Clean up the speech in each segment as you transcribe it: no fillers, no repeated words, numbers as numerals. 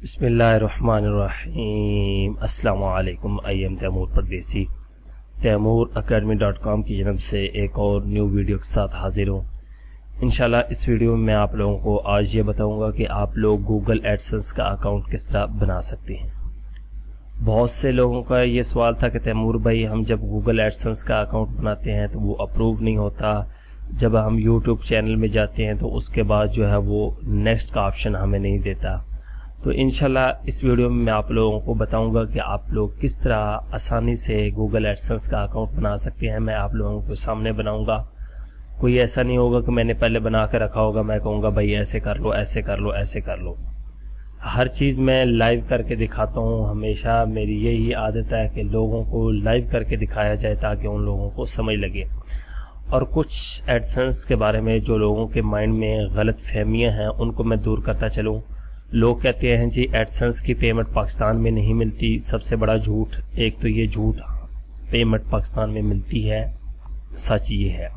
बिस्मिल्लाहिर्रहमानिर्रहीम। अस्सलाम वालेकुम। आई एम तैमूर परदेसी। तैमूरacademy.com की जानब से एक और न्यू वीडियो के साथ हाजिर हूँ। इंशाल्लाह इस वीडियो में मैं आप लोगों को आज ये बताऊंगा कि आप लोग गूगल एडसेंस का अकाउंट किस तरह बना सकते हैं। बहुत से लोगों का ये सवाल था कि तैमूर भाई, हम जब गूगल एडसेंस का अकाउंट बनाते हैं तो वो अप्रूव नहीं होता, जब हम यूट्यूब चैनल में जाते हैं तो उसके बाद जो है वो नेक्स्ट का ऑप्शन हमें नहीं देता। तो इंशाल्लाह इस वीडियो में मैं आप लोगों को बताऊंगा कि आप लोग किस तरह आसानी से गूगल एडसेंस का अकाउंट बना सकते हैं। मैं आप लोगों को सामने बनाऊंगा। कोई ऐसा नहीं होगा कि मैंने पहले बना कर रखा होगा, मैं कहूँगा भाई ऐसे कर लो, ऐसे कर लो, ऐसे कर लो। हर चीज़ मैं लाइव करके दिखाता हूँ। हमेशा मेरी यही आदत है कि लोगों को लाइव करके दिखाया जाए ताकि उन लोगों को समझ लगे। और कुछ एडसेंस के बारे में जो लोगों के माइंड में गलत फहमियाँ हैं उनको मैं दूर करता चलूँ। लोग कहते हैं जी एडसेंस की पेमेंट पाकिस्तान में नहीं मिलती। सबसे बड़ा झूठ, एक तो ये झूठ, पेमेंट पाकिस्तान में मिलती है, सच ये है।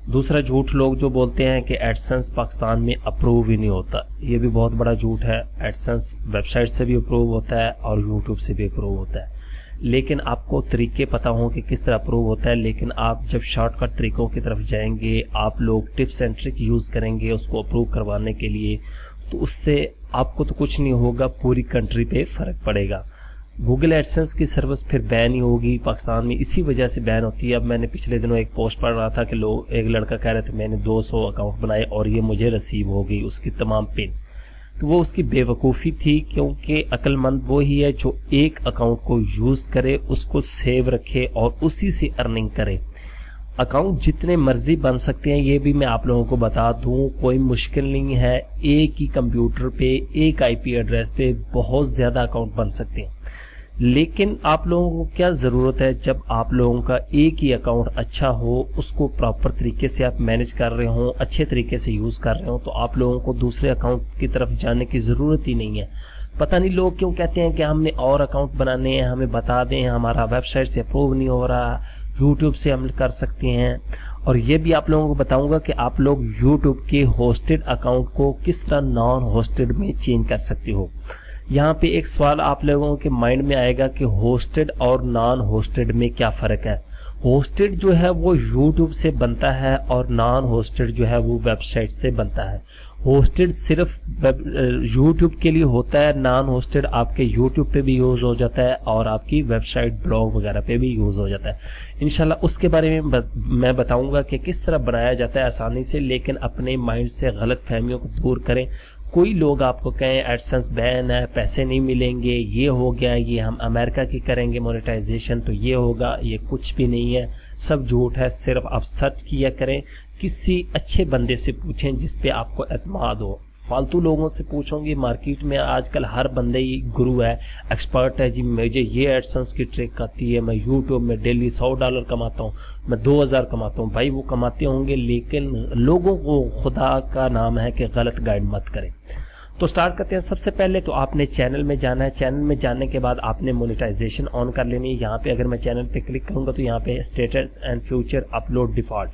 दूसरा झूठ लोग जो बोलते हैं कि एडसेंस पाकिस्तान में अप्रूव ही नहीं होता, ये भी बहुत बड़ा झूठ है। एडसेंस वेबसाइट से भी अप्रूव होता है और यूट्यूब से भी अप्रूव होता है, लेकिन आपको तरीके पता हो कि किस तरह अप्रूव होता है। लेकिन आप जब शॉर्टकट तरीकों की तरफ जाएंगे, आप लोग टिप्स एंड ट्रिक यूज़ करेंगे उसको अप्रूव करवाने के लिए, तो उससे आपको तो कुछ नहीं होगा, पूरी कंट्री पे फ़र्क पड़ेगा। गूगल एडसेंस की सर्विस फिर बैन ही होगी पाकिस्तान में, इसी वजह से बैन होती है। अब मैंने पिछले दिनों एक पोस्ट पढ़ रहा था कि लोग, एक लड़का कह रहे थे मैंने 200 अकाउंट बनाए और ये मुझे रिसीव हो गई उसकी तमाम पिन। तो वो उसकी बेवकूफ़ी थी, क्योंकि अक्लमंद वो ही है जो एक अकाउंट को यूज़ करे, उसको सेव रखे और उसी से अर्निंग करे। अकाउंट जितने मर्जी बन सकते हैं, ये भी मैं आप लोगों को बता दूं, कोई मुश्किल नहीं है। एक ही कंप्यूटर पे, एक आईपी एड्रेस पे बहुत ज़्यादा अकाउंट बन सकते हैं। लेकिन आप लोगों को क्या ज़रूरत है, जब आप लोगों का एक ही अकाउंट अच्छा हो, उसको प्रॉपर तरीके से आप मैनेज कर रहे हो, अच्छे तरीके से यूज़ कर रहे हो, तो आप लोगों को दूसरे अकाउंट की तरफ जाने की ज़रूरत ही नहीं है। पता नहीं लोग क्यों कहते हैं कि हमने और अकाउंट बनाने हैं, हमें बता दें, हमारा वेबसाइट से अप्रूव नहीं हो रहा, यूट्यूब से हम कर सकते हैं। और ये भी आप लोगों को बताऊंगा कि आप लोग यूट्यूब के होस्टेड अकाउंट को किस तरह नॉन होस्टेड में चेंज कर सकते हो। यहाँ पे एक सवाल आप लोगों के माइंड में आएगा कि होस्टेड और नॉन होस्टेड में क्या फ़र्क है। होस्टेड जो है वो यूट्यूब से बनता है और नॉन होस्टेड जो है वो वेबसाइट से बनता है। होस्टेड सिर्फ यूट्यूब के लिए होता है, नॉन होस्टेड आपके यूट्यूब पे भी यूज़ हो जाता है और आपकी वेबसाइट, ब्लॉग वगैरह पे भी यूज़ हो जाता है। इंशाल्लाह उसके बारे में मैं बताऊंगा कि किस तरह बनाया जाता है आसानी से। लेकिन अपने माइंड से गलत फहमियों को दूर करें। कोई लोग आपको कहें एडसेंस बैन है, पैसे नहीं मिलेंगे, ये हो गया, ये हम अमेरिका की करेंगे मोनेटाइजेशन तो ये होगा, ये कुछ भी नहीं है, सब झूठ है। सिर्फ आप सर्च किया करें, किसी अच्छे बंदे से पूछें जिस पे आपको एतमाद हो। फालतू लोगों से पूछोगे, मार्केट में आजकल हर बंदे ही गुरु है, एक्सपर्ट है जी, मुझे ये एडसेंस की ट्रिक आती है, मैं यूट्यूब में डेली $100 कमाता हूँ, मैं 2000 कमाता हूँ। भाई वो कमाते होंगे, लेकिन लोगों को खुदा का नाम है कि गलत गाइड मत करें। तो स्टार्ट करते हैं। सबसे पहले तो आपने चैनल में जाना है। चैनल में जाने के बाद आपने मोनेटाइजेशन ऑन कर लेनी है। यहाँ पे अगर मैं चैनल पे क्लिक करूँगा तो यहाँ पे status and future upload default,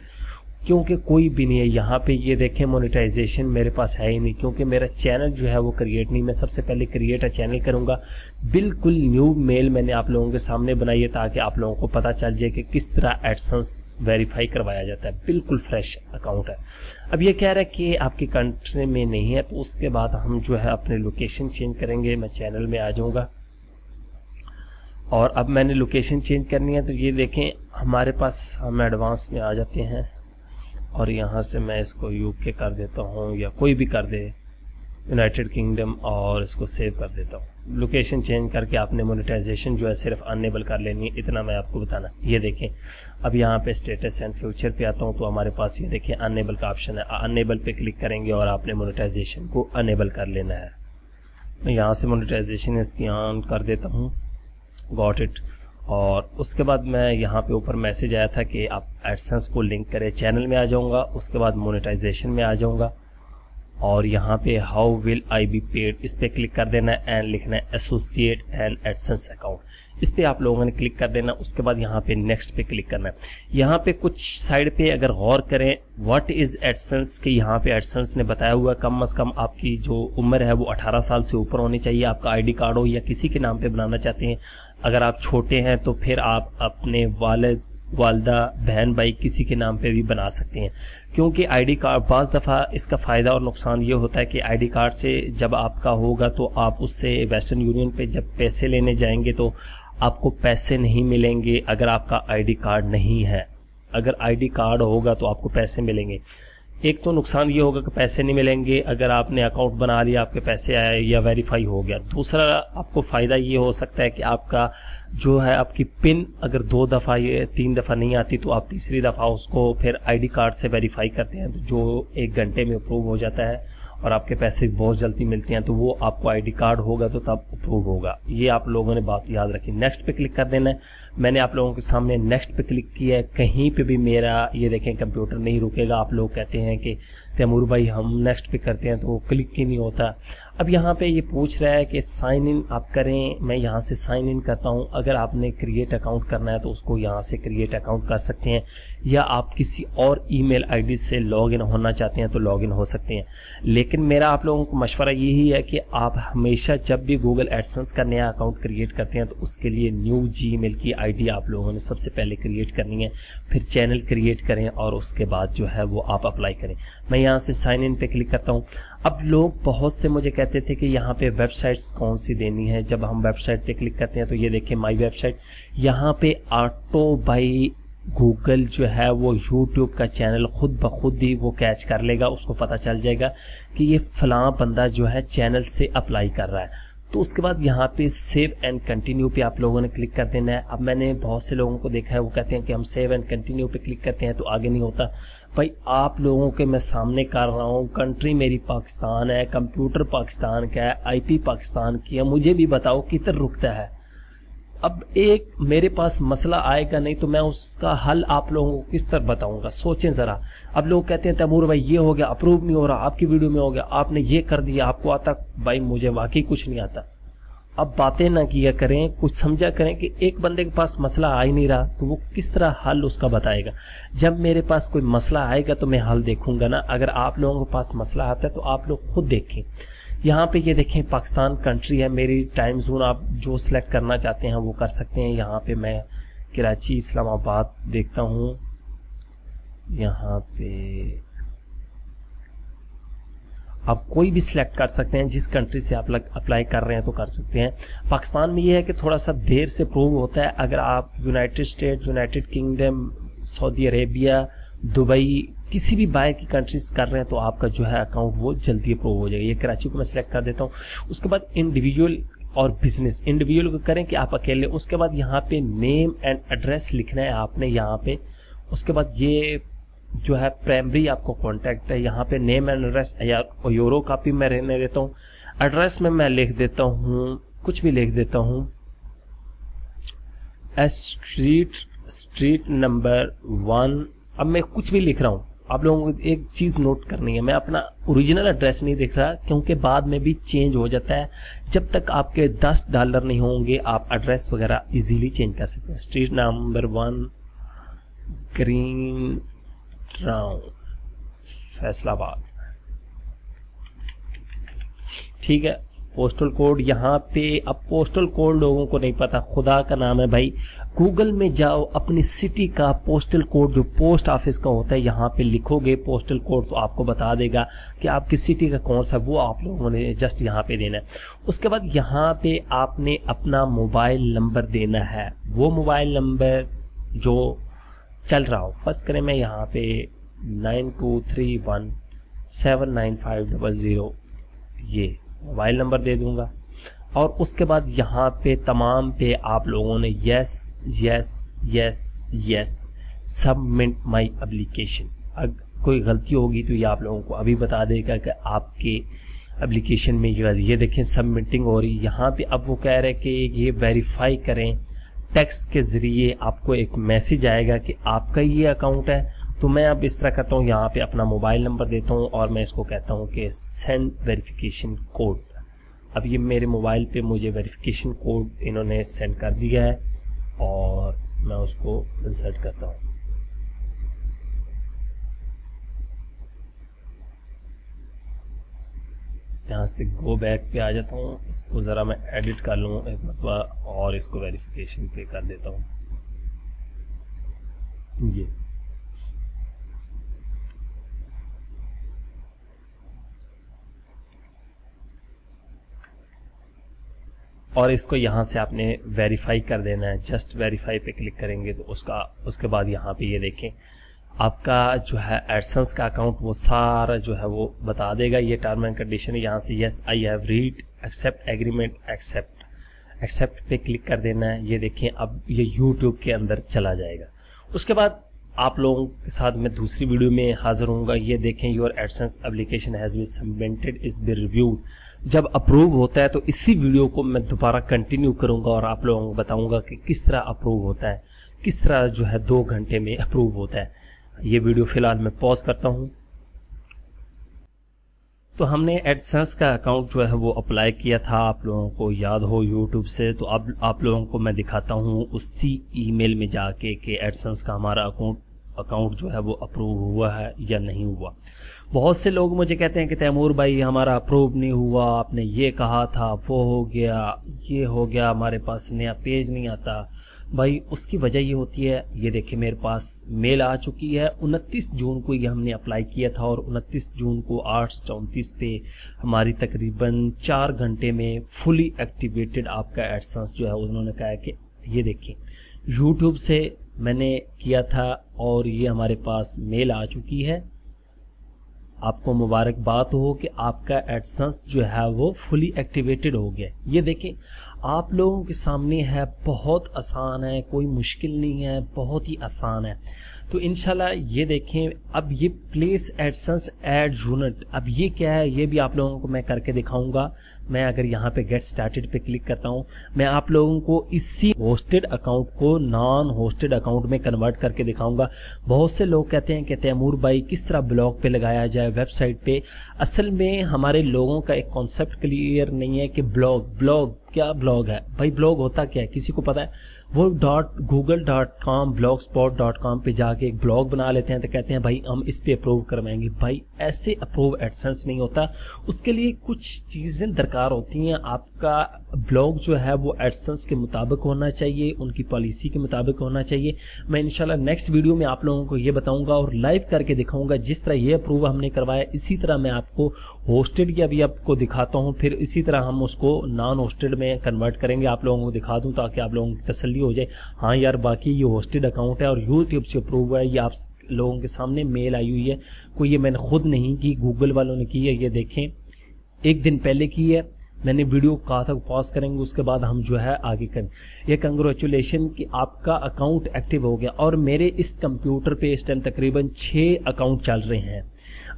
क्योंकि कोई भी नहीं है यहाँ पे। ये देखें मोनेटाइजेशन मेरे पास है ही नहीं, क्योंकि मेरा चैनल जो है वो क्रिएट नहीं। मैं सबसे पहले क्रिएट अ चैनल करूँगा। बिल्कुल न्यू मेल मैंने आप लोगों के सामने बनाई है ताकि आप लोगों को पता चल जाए कि किस तरह एडसेंस वेरीफाई करवाया जाता है। बिल्कुल फ्रेश अकाउंट है। अब ये कह रहा है कि आपकी कंट्री में नहीं है, तो उसके बाद हम जो है अपने लोकेशन चेंज करेंगे। मैं चैनल में आ जाऊँगा और अब मैंने लोकेशन चेंज करनी है। तो ये देखें हमारे पास, हम एडवांस में आ जाते हैं और यहाँ से मैं इसको यूके कर देता हूँ या कोई भी कर दे, यूनाइटेड किंगडम, और इसको सेव कर देता हूँ। लोकेशन चेंज करके आपने मोनेटाइजेशन जो है सिर्फ अनेबल कर लेनी है, इतना मैं आपको बताना। ये देखें अब यहाँ पे स्टेटस एंड फ्यूचर पे आता हूँ तो हमारे पास ये देखें अनेबल का ऑप्शन है। अनेबल पे क्लिक करेंगे और आपने मोनेटाइजेशन को अनेबल कर लेना है। मैं यहाँ से मोनेटाइजेशन इसकी ऑन कर देता हूँ, गॉट इट। और उसके बाद मैं यहाँ पे ऊपर मैसेज आया था कि आप एडसेंस को लिंक करें। चैनल में आ जाऊँगा, उसके बाद मोनेटाइजेशन में आ जाऊँगा और यहाँ पे how will I be paid इस पे क्लिक कर देना है एंड लिखना है एसोसिएट एंड एडसेंस अकाउंट, इस पे आप लोगों ने क्लिक कर देना। उसके बाद यहाँ पे नेक्स्ट पे क्लिक करना है। यहाँ पे कुछ साइड पे अगर गौर करें व्हाट इज एडसेंस के, यहाँ पे एडसेंस ने बताया हुआ कम से कम आपकी जो उम्र है वो 18 साल से ऊपर होनी चाहिए, आपका आईडी कार्ड हो या किसी के नाम पे बनाना चाहते हैं। अगर आप छोटे हैं तो फिर आप अपने वालिद वालदा बहन भाई किसी के नाम पे भी बना सकते हैं, क्योंकि आईडी कार्ड बाज़ दफ़ा इसका फ़ायदा और नुकसान ये होता है कि आईडी कार्ड से जब आपका होगा तो आप उससे वेस्टर्न यूनियन पे जब पैसे लेने जाएंगे तो आपको पैसे नहीं मिलेंगे अगर आपका आईडी कार्ड नहीं है। अगर आईडी कार्ड होगा तो आपको पैसे मिलेंगे। एक तो नुकसान ये होगा कि पैसे नहीं मिलेंगे अगर आपने अकाउंट बना लिया, आपके पैसे आए या वेरीफाई हो गया। दूसरा आपको फ़ायदा ये हो सकता है कि आपका जो है आपकी पिन अगर 2 दफ़ा या 3 दफ़ा नहीं आती तो आप तीसरी दफ़ा उसको फिर आईडी कार्ड से वेरीफाई करते हैं तो जो 1 घंटे में अप्रूव हो जाता है और आपके पैसे बहुत जल्दी मिलते हैं, तो वो आपको आईडी कार्ड होगा तो तब अप्रूव होगा। ये आप लोगों ने बात याद रखी। नेक्स्ट पे क्लिक कर देना है। मैंने आप लोगों के सामने नेक्स्ट पे क्लिक किया है, कहीं पे भी मेरा ये देखें कंप्यूटर नहीं रुकेगा। आप लोग कहते हैं कि तैमूर भाई हम नेक्स्ट पे करते हैं तो वो क्लिक ही नहीं होता। अब यहाँ पे ये पूछ रहा है कि साइन इन आप करें, मैं यहाँ से साइन इन करता हूँ। अगर आपने क्रिएट अकाउंट करना है तो उसको यहाँ से क्रिएट अकाउंट कर सकते हैं, या आप किसी और ईमेल आईडी से लॉगिन होना चाहते हैं तो लॉगिन हो सकते हैं। लेकिन मेरा आप लोगों को मशवरा यही है कि आप हमेशा जब भी गूगल एडसेंस का नया अकाउंट क्रिएट करते हैं तो उसके लिए न्यू जीमेल की आईडी आप लोगों ने सबसे पहले क्रिएट करनी है, फिर चैनल क्रिएट करें और उसके बाद जो है वो आप अप्लाई करें। मैं यहाँ से साइन इन पे क्लिक करता हूँ। अब लोग बहुत से मुझे कहते थे कि यहाँ पे वेबसाइट्स कौन सी देनी है। जब हम वेबसाइट पे क्लिक करते हैं तो ये देखिए माई वेबसाइट, यहाँ पे ऑटो बाई गूगल जो है वो यूट्यूब का चैनल खुद ब खुद ही वो कैच कर लेगा, उसको पता चल जाएगा कि ये फलां बंदा जो है चैनल से अप्लाई कर रहा है। तो उसके बाद यहाँ पे सेव एंड कंटिन्यू पे आप लोगों ने क्लिक कर देना है। अब मैंने बहुत से लोगों को देखा है वो कहते हैं कि हम सेव एंड कंटिन्यू पे क्लिक करते हैं तो आगे नहीं होता। भाई आप लोगों के मैं सामने कर रहा हूँ, कंट्री मेरी पाकिस्तान है, कंप्यूटर पाकिस्तान का है, आईपी पाकिस्तान की है, मुझे भी बताओ किधर रुकता है। अब एक मेरे पास मसला आएगा नहीं तो मैं उसका हल आप लोगों को किस तरह बताऊंगा, सोचें ज़रा। अब लोग कहते हैं तैमूर भाई ये हो गया, अप्रूव नहीं हो रहा, आपकी वीडियो में हो गया, आपने ये कर दिया, आपको आता। भाई मुझे वाकई कुछ नहीं आता। अब बातें ना किया करें, कुछ समझा करें कि एक बंदे के पास मसला आ ही नहीं रहा तो वो किस तरह हल उसका बताएगा। जब मेरे पास कोई मसला आएगा तो मैं हल देखूंगा ना। अगर आप लोगों के पास मसला आता है तो आप लोग खुद देखें। यहाँ पे ये देखें पाकिस्तान कंट्री है, मेरी टाइम जोन आप जो सिलेक्ट करना चाहते हैं वो कर सकते हैं। यहाँ पे मैं कराची इस्लामाबाद देखता हूँ। यहाँ पे आप कोई भी सिलेक्ट कर सकते हैं, जिस कंट्री से आप अप्लाई कर रहे हैं तो कर सकते हैं। पाकिस्तान में ये है कि थोड़ा सा देर से प्रूव होता है। अगर आप United state, United kingdom, Saudi Arabia, Dubai, किसी भी बाहर की कंट्रीज कर रहे हैं तो आपका जो है अकाउंट वो जल्दी अप्रूव हो जाएगा। ये कराची को मैं सिलेक्ट कर देता हूँ। उसके बाद इंडिविजुअल और बिजनेस, इंडिविजुअल को करें कि आप अकेले। उसके बाद यहाँ पे नेम एंड एड्रेस लिखना है आपने यहाँ पे। उसके बाद ये जो है प्राइमरी आपको कॉन्टैक्ट है, यहाँ पे नेम एंड एड्रेस या यूरो कॉपी मैं रहने देता हूँ। एड्रेस में मैं लिख देता हूँ, कुछ भी लिख देता हूँ, स्ट्रीट नंबर 1। अब मैं कुछ भी लिख रहा हूँ। आप लोगों को एक चीज़ नोट करनी है, मैं अपना ओरिजिनल एड्रेस नहीं दिख रहा क्योंकि बाद में भी चेंज हो जाता है। जब तक आपके $10 नहीं होंगे आप एड्रेस वगैरह इजीली चेंज कर सकते हैं। Street number 1 green town Faisalabad, ठीक है। पोस्टल कोड यहाँ पे, अब पोस्टल कोड लोगों को नहीं पता, खुदा का नाम है भाई, गूगल में जाओ, अपनी सिटी का पोस्टल कोड जो पोस्ट ऑफिस का होता है यहाँ पे लिखोगे पोस्टल कोड तो आपको बता देगा कि आपकी सिटी का कौन सा, वो आप लोगों ने जस्ट यहाँ पे देना है। उसके बाद यहाँ पे आपने अपना मोबाइल नंबर देना है, वो मोबाइल नंबर जो चल रहा हो। फर्स्ट करें मैं यहाँ पे 9231795000 ये मोबाइल नंबर दे दूंगा। और उसके बाद यहाँ पे तमाम पे आप लोगों ने yes yes yes yes submit my application. अगर कोई गलती होगी तो ये आप लोगों को अभी बता देगा कि आपके एप्लीकेशन में ये देखें सबमिटिंग हो रही। यहाँ पे अब वो कह रहे हैं कि ये वेरीफाई करें, टेक्स्ट के ज़रिए आपको एक मैसेज आएगा कि आपका ये अकाउंट है तो मैं अब इस तरह करता हूँ, यहाँ पे अपना मोबाइल नंबर देता हूँ और मैं इसको कहता हूँ कि सेंड वेरिफिकेशन कोड। अब ये मेरे मोबाइल पे मुझे वेरिफिकेशन कोड इन्होंने सेंड कर दिया है और मैं उसको इंसर्ट करता हूँ। यहाँ से गो बैक पे आ जाता हूँ, इसको ज़रा मैं एडिट कर लूँ एक मरतबा और इसको वेरिफिकेशन पे कर देता हूँ। ये और इसको यहाँ से आपने वेरीफाई कर देना है। जस्ट वेरीफाई पे क्लिक करेंगे तो उसके बाद यहाँ पे ये देखें आपका जो है एडसेंस का अकाउंट वो सारा जो है वो बता देगा। ये टर्म एंड कंडीशन है, यहाँ से yes I have read, accept agreement, accept पे क्लिक कर देना है। ये देखें अब ये यूट्यूब के अंदर चला जाएगा। उसके बाद आप लोगों के साथ मैं दूसरी वीडियो में हाजिर होऊंगा। ये देखें your AdSense application has been submitted is be reviewed. जब अप्रूव होता है तो इसी वीडियो को मैं दोबारा कंटिन्यू करूंगा और आप लोगों को बताऊंगा कि किस तरह अप्रूव होता है, किस तरह जो है 2 घंटे में अप्रूव होता है। ये वीडियो फिलहाल मैं पॉज करता हूं। तो हमने एडसेंस का अकाउंट जो है वो अप्लाई किया था, आप लोगों को याद हो यूट्यूब से। तो अब आप लोगों को मैं दिखाता हूं उसी ईमेल में जाके कि एडसेंस का हमारा अकाउंट जो है वो अप्रूव हुआ है या नहीं हुआ। बहुत से लोग मुझे कहते हैं कि तैमूर भाई हमारा अप्रूव नहीं हुआ, आपने ये कहा था, वो हो गया, ये हो गया, हमारे पास नया पेज नहीं आता। भाई उसकी वजह ये होती है, ये देखिए मेरे पास मेल आ चुकी है। 29 जून को ये हमने अप्लाई किया था और 29 जून को 8:34 पे हमारी तकरीबन 4 घंटे में फुली एक्टिवेटेड आपका एडसेंस जो है उन्होंने कहा है कि ये देखिए यूट्यूब से मैंने किया था और ये हमारे पास मेल आ चुकी है। आपको मुबारकबाद हो कि आपका एडसेंस जो है वो फुली एक्टिवेटेड हो गया। ये देखें आप लोगों के सामने है, बहुत आसान है, कोई मुश्किल नहीं है, बहुत ही आसान है। तो इंशाल्लाह ये देखें अब ये प्लेस एडसेंस एड यूनिट, अब ये क्या है ये भी आप लोगों को मैं करके दिखाऊंगा। मैं अगर यहाँ पे गेट स्टार्टेड पे क्लिक करता हूँ, मैं आप लोगों को इसी होस्टेड अकाउंट को नॉन होस्टेड अकाउंट में कन्वर्ट करके दिखाऊंगा। बहुत से लोग कहते हैं कि तैमूर भाई किस तरह ब्लॉग पे लगाया जाए वेबसाइट पे। असल में हमारे लोगों का एक कॉन्सेप्ट क्लियर नहीं है कि ब्लॉग क्या ब्लॉग है। भाई ब्लॉग होता क्या है किसी को पता है? वो .google.com blogspot.com पे जाके एक ब्लॉग बना लेते हैं तो कहते हैं भाई हम इस पे अप्रूव करवाएंगे। भाई ऐसे अप्रूव एडसेंस नहीं होता, उसके लिए कुछ चीज़ें दरकार होती हैं। आपका ब्लॉग जो है वो एडसेंस के मुताबिक होना चाहिए, उनकी पॉलिसी के मुताबिक होना चाहिए। मैं इंशाल्लाह नेक्स्ट वीडियो में आप लोगों को ये बताऊंगा और लाइव करके दिखाऊंगा। जिस तरह ये अप्रूव हमने करवाया इसी तरह मैं आपको होस्टेड की अभी आपको दिखाता हूँ, फिर इसी तरह हम उसको नॉन होस्टेड में कन्वर्ट करेंगे, आप लोगों को दिखा दूँ ताकि आप लोगों की तसल्ली हो जाए। हाँ यार बाकी ये होस्टेड अकाउंट है और यूट्यूब से अप्रूव हुआ है। ये आप लोगों के सामने मेल आई हुई है, कोई ये मैंने खुद नहीं की, गूगल वालों ने की है। ये देखें 1 दिन पहले की है। मैंने वीडियो कहा था पॉज करेंगे, उसके बाद हम जो है आगे करें। ये कंग्रेचुलेशन कि आपका अकाउंट एक्टिव हो गया। और मेरे इस कंप्यूटर पे इस टाइम तकरीबन 6 अकाउंट चल रहे हैं।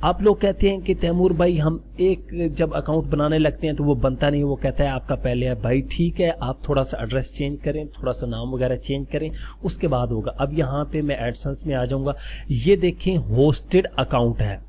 आप लोग कहते हैं कि तैमूर भाई हम एक जब अकाउंट बनाने लगते हैं तो वो बनता नहीं, वो कहता है आपका पहले है। भाई ठीक है, आप थोड़ा सा एड्रेस चेंज करें, थोड़ा सा नाम वगैरह चेंज करें, उसके बाद होगा। अब यहाँ पे मैं एडसेंस में आ जाऊँगा। ये देखें होस्टेड अकाउंट है,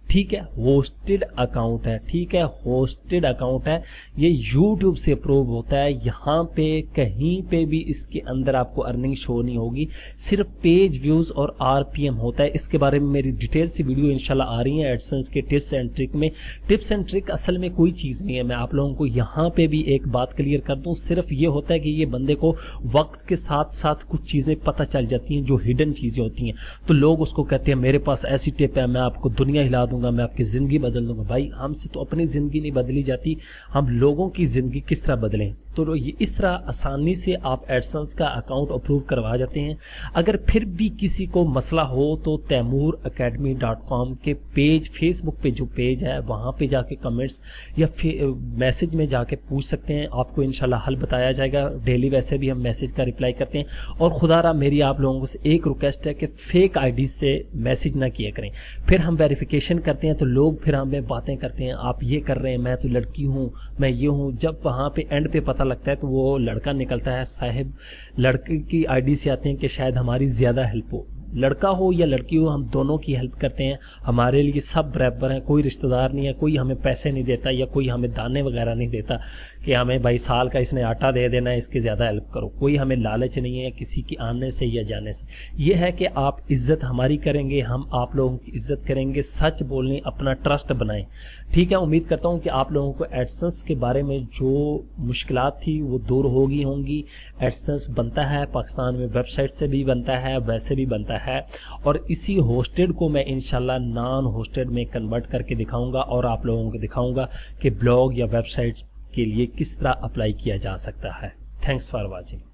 ठीक है, होस्टेड अकाउंट है, ठीक है, होस्टेड अकाउंट है। ये YouTube से अप्रूव होता है। यहाँ पे कहीं पे भी इसके अंदर आपको अर्निंग शो नहीं होगी, सिर्फ पेज व्यूज और RPM होता है। इसके बारे में मेरी डिटेल सी वीडियो इंशाल्लाह आ रही है एडसेंस के टिप्स एंड ट्रिक में। टिप्स एंड ट्रिक असल में कोई चीज़ नहीं है। मैं आप लोगों को यहाँ पे भी एक बात क्लियर कर दूँ, सिर्फ ये होता है कि ये बंदे को वक्त के साथ साथ कुछ चीज़ें पता चल जाती हैं जो हिडन चीज़ें होती हैं। तो लोग उसको कहते हैं मेरे पास ऐसी टिप है, मैं आपको दुनिया हिला दूंगा, मैं आपकी जिंदगी बदल दूंगा। भाई हमसे तो अपनी जिंदगी नहीं बदली जाती, हम लोगों की जिंदगी किस तरह बदलें। तो ये इस तरह आसानी से आप एडसेंस का अकाउंट अप्रूव करवा जाते हैं। अगर फिर भी किसी को मसला हो तो taimooracademy.com के पेज, फेसबुक पे जो पेज है वहाँ पे जाके कमेंट्स या मैसेज में जाके पूछ सकते हैं, आपको इंशाल्लाह हल बताया जाएगा। डेली वैसे भी हम मैसेज का रिप्लाई करते हैं। और खुदारा मेरी आप लोगों से एक रिक्वेस्ट है कि फेक आईडी से मैसेज ना किया करें। फिर हम वेरिफिकेशन करते हैं तो लोग फिर हमें बातें करते हैं, आप ये कर रहे हैं, मैं तो लड़की हूँ, मैं ये हूँ। जब वहाँ पे एंड पे पता लगता है तो वो लड़का निकलता है, साहिब लड़के की आईडी से आते हैं कि शायद हमारी ज़्यादा हेल्प हो। लड़का हो या लड़की हो, हम दोनों की हेल्प करते हैं। हमारे लिए सब बराबर हैं, कोई रिश्तेदार नहीं है, कोई हमें पैसे नहीं देता या कोई हमें दाने वगैरह नहीं देता कि हमें भाई साल का इसने आटा दे देना है, इसकी ज़्यादा हेल्प करो। कोई हमें लालच नहीं है किसी की आने से या जाने से। ये है कि आप इज्जत हमारी करेंगे, हम आप लोगों की इज्जत करेंगे, सच बोलने, अपना ट्रस्ट बनाएं। ठीक है, उम्मीद करता हूँ कि आप लोगों को एडसेंस के बारे में जो मुश्किलात थी वो दूर होंगी। एडसेंस बनता है पाकिस्तान में, वेबसाइट से भी बनता है, वैसे भी बनता है, और इसी होस्टेड को मैं इंशाल्लाह नॉन होस्टेड में कन्वर्ट करके दिखाऊंगा और आप लोगों को दिखाऊंगा कि ब्लॉग या वेबसाइट के लिए किस तरह अप्लाई किया जा सकता है। Thanks for watching.